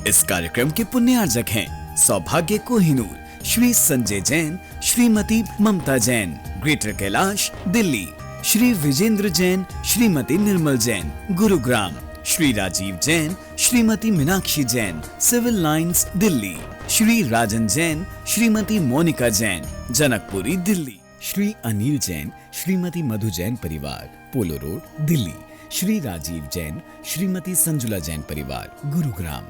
इस कार्यक्रम के पुण्यार्जक हैं सौभाग्य Kohinoor, Shri Sanjay Jain, Shrimati Mamta Jain, greater Kailash, Delhi, Shri Vijender Jain, Shrimati Nirmal Jain, Gurugram, Shri Rajeev Jain, Shrimati Meenakshi Jain, civil lines, Delhi, Shri Rajan Jain, Shrimati Monika Jain, Janakpuri, Delhi, Shri Anil Jain, Shrimati Madhu Jain परिवार, पोलो रोड, दिल्ली, श्री राजीव जैन, श्रीमती संजुला जैन परिवार, गुरुग्राम।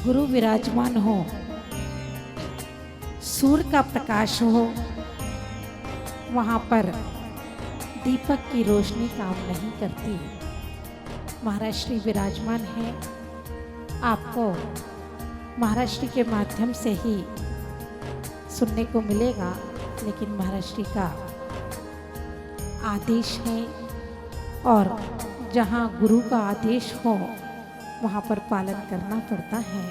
गुरु विराजमान हो, सूर्य का प्रकाश हो, वहाँ पर दीपक की रोशनी काम नहीं करती। महाराज श्री विराजमान है, आपको महाराज श्री के माध्यम से ही सुनने को मिलेगा, लेकिन महाराज श्री का आदेश है और जहाँ गुरु का आदेश हो वहाँ पर पालन करना पड़ता है।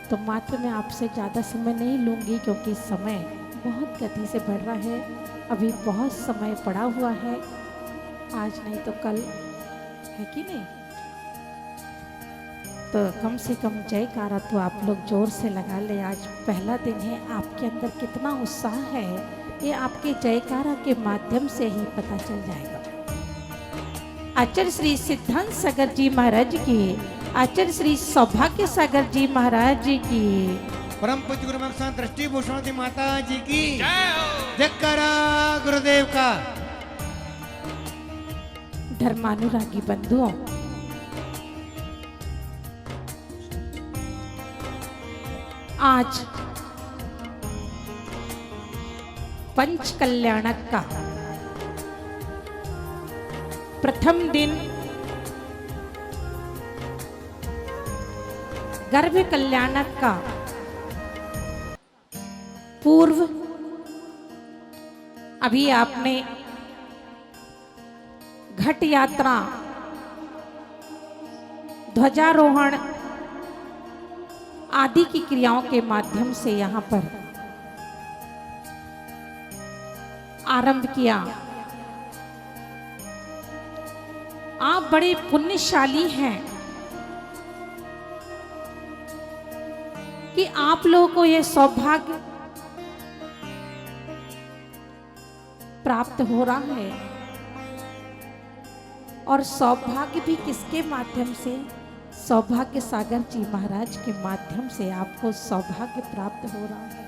तो मात्र मैं आपसे ज़्यादा समय नहीं लूँगी, क्योंकि समय बहुत गति से बढ़ रहा है, अभी बहुत समय पड़ा हुआ है, आज नहीं तो कल, है कि नहीं। तो कम से कम जयकारा तो आप लोग जोर से लगा ले। आज पहला दिन है, आपके अंदर कितना उत्साह है ये आपके जयकारा के माध्यम से ही पता चल जाएगा। आचार्य श्री सिद्धांत सागर जी महाराज की, आचार्य श्री सौभाग्य सागर जी महाराज जी की, परम पूज्य गुरु मक्सान दृष्टि भूषण माता जी की जयकारा गुरुदेव का। धर्मानुरागी बंधुओं, आज पंच कल्याणक का प्रथम दिन, गर्भ कल्याणक का पूर्व, अभी आपने घट यात्रा, ध्वजारोहण आदि की क्रियाओं के माध्यम से यहाँ पर आरंभ किया। आप बड़े पुण्यशाली हैं कि आप लोगों को यह सौभाग्य प्राप्त हो रहा है। और सौभाग्य भी किसके माध्यम से? सौभाग्य सागर जी महाराज के माध्यम से आपको सौभाग्य प्राप्त हो रहा है।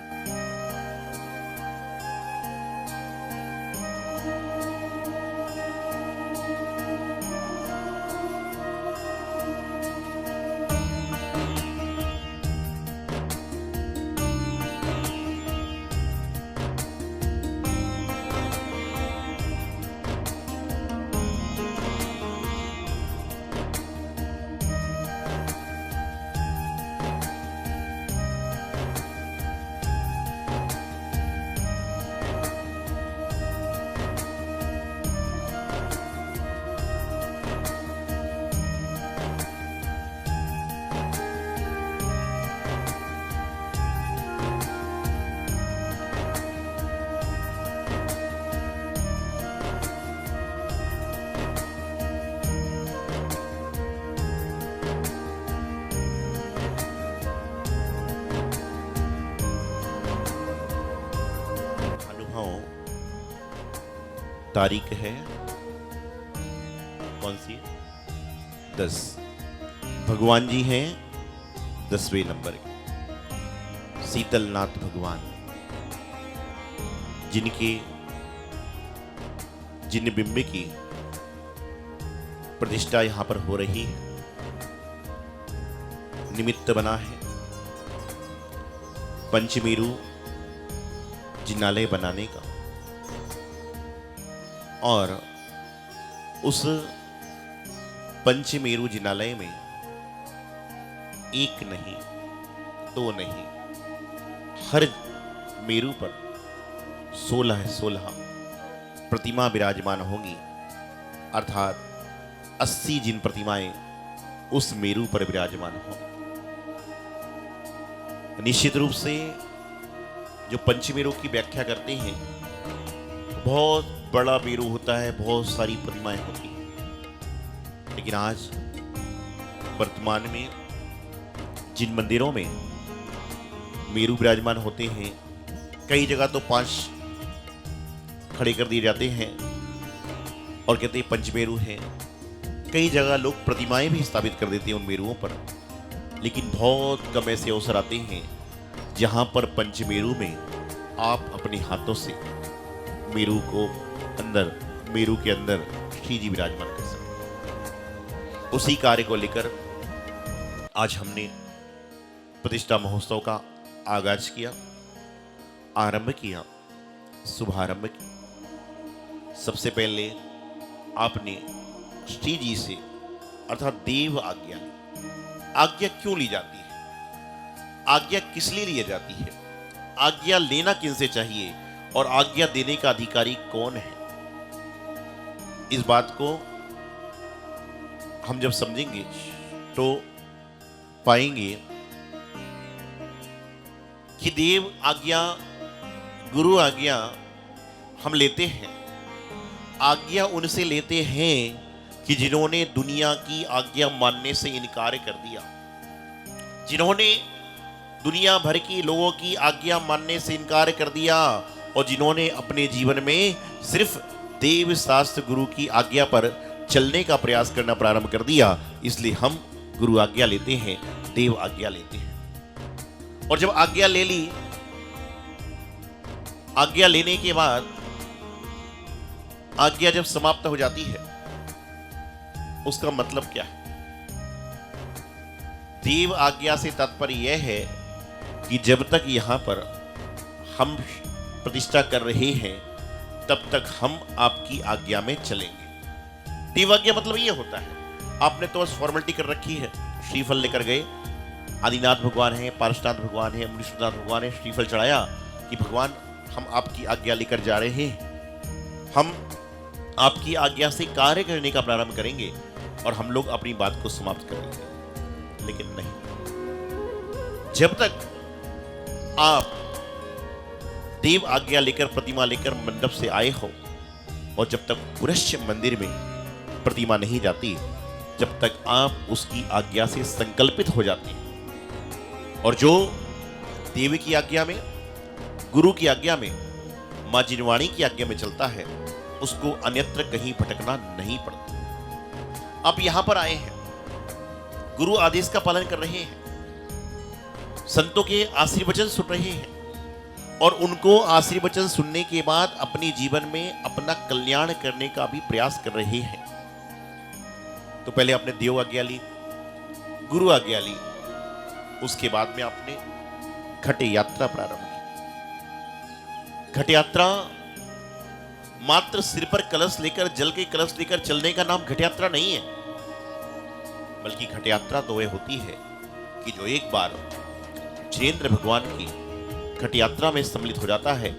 तारीख है कौन सी? 10। भगवान जी हैं 10वें नंबर के शीतलनाथ भगवान, जिन बिंब की प्रतिष्ठा यहां पर हो रही है, निमित्त बना है पंचमेरु जिनालय बनाने का। और उस पंचमेरु जिनालय में एक नहीं, दो नहीं, हर मेरु पर 16 प्रतिमा विराजमान होंगी। अर्थात 80 जिन प्रतिमाएं उस मेरु पर विराजमान हों। निश्चित रूप से जो पंचमेरु की व्याख्या करते हैं, बहुत बड़ा मेरु होता है, बहुत सारी प्रतिमाएं होती हैं। लेकिन आज वर्तमान में जिन मंदिरों में मेरु विराजमान होते हैं, कई जगह तो 5 खड़े कर दिए जाते हैं और कहते हैं पंचमेरु हैं। कई जगह लोग प्रतिमाएं भी स्थापित कर देते हैं उन मेरुओं पर। लेकिन बहुत कम ऐसे अवसर आते हैं जहां पर पंचमेरु में आप अपने हाथों से मेरु के अंदर श्री जी विराजमान कर सकते। उसी कार्य को लेकर आज हमने प्रतिष्ठा महोत्सव का आगाज किया, आरंभ किया, शुभारंभ किया। सबसे पहले आपने श्री जी से अर्थात देव आज्ञा ली। आज्ञा क्यों ली जाती है? आज्ञा किस लिए ली जाती है? आज्ञा लेना किनसे चाहिए और आज्ञा देने का अधिकारी कौन है? इस बात को हम जब समझेंगे तो पाएंगे कि देव आज्ञा, गुरु आज्ञा हम लेते हैं। आज्ञा उनसे लेते हैं कि जिन्होंने दुनिया की आज्ञा मानने से इनकार कर दिया, जिन्होंने दुनिया भर की लोगों की आज्ञा मानने से इनकार कर दिया और जिन्होंने अपने जीवन में सिर्फ देव शास्त्र गुरु की आज्ञा पर चलने का प्रयास करना प्रारंभ कर दिया। इसलिए हम गुरु आज्ञा लेते हैं, देव आज्ञा लेते हैं। और जब आज्ञा ले ली, आज्ञा लेने के बाद आज्ञा जब समाप्त हो जाती है, उसका मतलब क्या है? देव आज्ञा से तात्पर्य यह है कि जब तक यहां पर हम प्रतिष्ठा कर रहे हैं तब तक हम आपकी आज्ञा में चलेंगे। देव आज्ञा मतलब यह होता है, आपने तो बस फॉर्मेलिटी कर रखी है, श्रीफल लेकर गए, आदिनाथ भगवान है, पार्श्वनाथ भगवान है, मुनीश्वरनाथ भगवान है, श्रीफल चढ़ाया कि भगवान हम आपकी आज्ञा लेकर जा रहे हैं, हम आपकी आज्ञा से कार्य करने का प्रारंभ करेंगे और हम लोग अपनी बात को समाप्त करेंगे। लेकिन नहीं, जब तक आप देव आज्ञा लेकर, प्रतिमा लेकर मंडप से आए हो और जब तक पुरुष मंदिर में प्रतिमा नहीं जाती, जब तक आप उसकी आज्ञा से संकल्पित हो जाते हैं और जो देव की आज्ञा में, गुरु की आज्ञा में, मां जिनवाणी की आज्ञा में चलता है, उसको अन्यत्र कहीं भटकना नहीं पड़ता। आप यहां पर आए हैं, गुरु आदेश का पालन कर रहे हैं, संतों के आशीर्वचन सुन रहे हैं और उनको आशीर्वचन सुनने के बाद अपने जीवन में अपना कल्याण करने का भी प्रयास कर रहे हैं। तो पहले आपने देव आज्ञा ली, गुरु आज्ञा ली, उसके बाद में आपने घट यात्रा प्रारंभ की। घट यात्रा मात्र सिर पर कलश लेकर, जल के कलश लेकर चलने का नाम घट यात्रा नहीं है, बल्कि घट यात्रा तो वह होती है कि जो एक बार जिनेंद्र भगवान की घट यात्रा में सम्मिलित हो जाता है,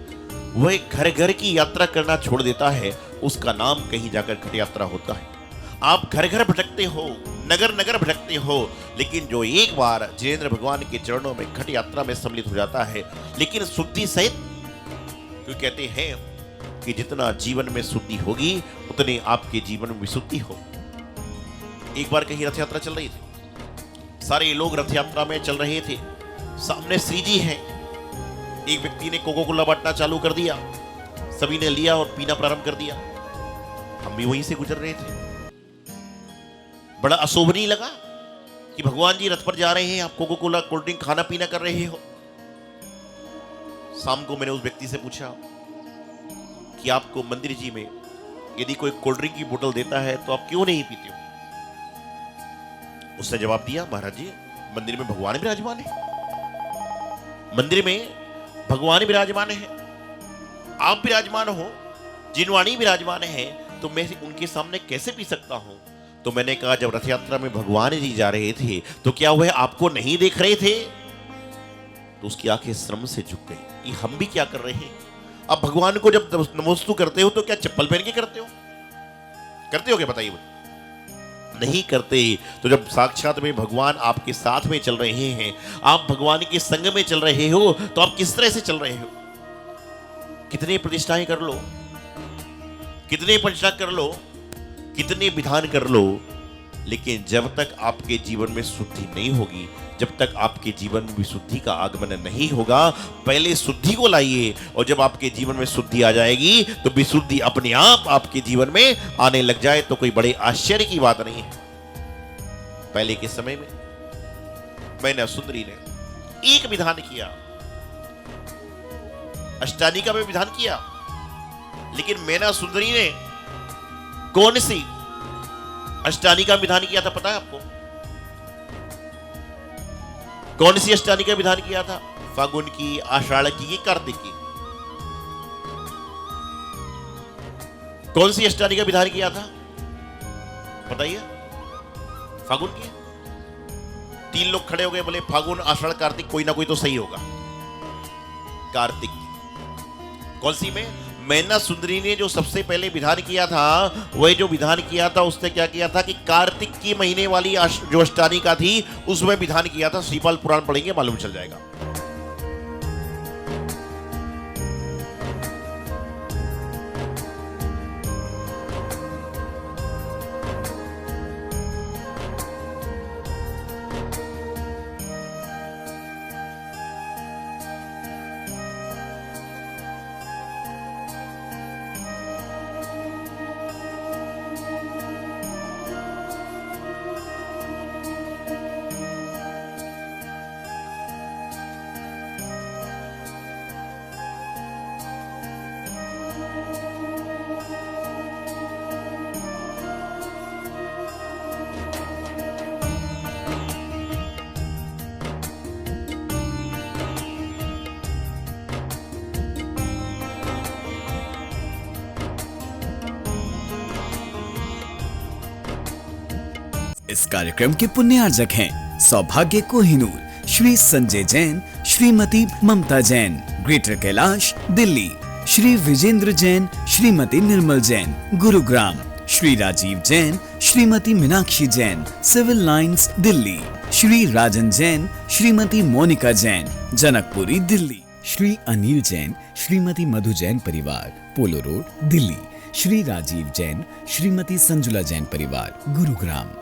वह घर घर की यात्रा करना छोड़ देता है, उसका नाम कहीं जाकर घट यात्रा होता है। आप घर घर भटकते हो, नगर नगर भटकते हो, लेकिन जो एक बार जिनेंद्र भगवान के चरणों में घट यात्रा में सम्मिलित हो जाता है, लेकिन शुद्धि सहित, क्यों कहते हैं कि जितना जीवन में शुद्धि होगी उतने आपके जीवन में विशुद्धि होगी। एक बार कहीं रथ यात्रा चल रही थी, सारे लोग रथ यात्रा में चल रहे थे, सामने श्री जी हैं, एक व्यक्ति ने कोको कोला बांटना चालू कर दिया, सभी ने लिया और पीना प्रारंभ कर दिया। हम भी वहीं से गुजर रहे थे, बड़ा अशोभनीय लगा कि भगवान जी रथ पर जा रहे हैं, आप कोको कोला कोल्ड ड्रिंक खाना पीना कर रहे हो। शाम को मैंने उस व्यक्ति से पूछा कि आपको मंदिर जी में यदि कोई कोल्ड ड्रिंक की बोतल देता है तो आप क्यों नहीं पीते हो? उसने जवाब दिया, महाराज जी मंदिर में भगवान विराजमान है, मंदिर में भगवान विराजमान है, आप विराजमान हो, जिनवाणी विराजमान है, तो मैं उनके सामने कैसे पी सकता हूं? तो मैंने कहा, जब रथ यात्रा में भगवान जी जा रहे थे तो क्या वह आपको नहीं देख रहे थे? तो उसकी आंखें श्रम से झुक गई। ये हम भी क्या कर रहे हैं? अब भगवान को जब नमोस्तु करते हो तो क्या चप्पल पहन के करते हो? करते हो क्या, बताइए? नहीं करते। तो जब साक्षात में भगवान आपके साथ में चल रहे हैं, आप भगवान के संग में चल रहे हो, तो आप किस तरह से चल रहे हो? कितने प्रतिष्ठाएं कर लो, कितने पंचनाद कर लो, कितने विधान कर लो, लेकिन जब तक आपके जीवन में शुद्धि नहीं होगी, जब तक आपके जीवन में विशुद्धि का आगमन नहीं होगा, पहले शुद्धि को लाइए, और जब आपके जीवन में शुद्धि आ जाएगी तो विशुद्धि अपने आप आपके जीवन में आने लग जाए तो कोई बड़े आश्चर्य की बात नहीं है। पहले के समय में मैना सुंदरी ने एक विधान किया, अष्टानिका में विधान किया, लेकिन मैना सुंदरी ने कौन सी अष्टानिका विधान किया था पता है आपको? कौन सी अष्टमी का विधान किया था? फागुन की, आषाढ़ की, कार्तिक की? कौन सी अष्टमी का विधान किया था बताइए? फागुन की। 3 लोग खड़े हो गए, बोले फागुन, आषाढ़, कार्तिक, कोई ना कोई तो सही होगा। कार्तिक की। कौन सी में? मैना सुंदरी ने जो सबसे पहले विधान किया था, वह जो विधान किया था उसने क्या किया था कि कार्तिक की महीने वाली जो अष्टमी का थी उसमें विधान किया था। श्रीपाल पुराण पढ़ेंगे, मालूम चल जाएगा। इस कार्यक्रम के पुण्यार्जक हैं सौभाग्य Kohinoor Shri Sanjay Jain, Shrimati Mamta Jain, greater Kailash, Delhi. Shri Vijender Jain, Shrimati Nirmal Jain, Gurugram. Shri Rajeev Jain, Shrimati Meenakshi Jain, civil lines, Delhi. Shri Rajan Jain, Shrimati Monika Jain, Janakpuri, Delhi. Shri Anil Jain, Shrimati Madhu Jain परिवार, पोलो रोड, दिल्ली। श्री राजीव जैन, श्रीमती संजुला जैन परिवार, गुरुग्राम।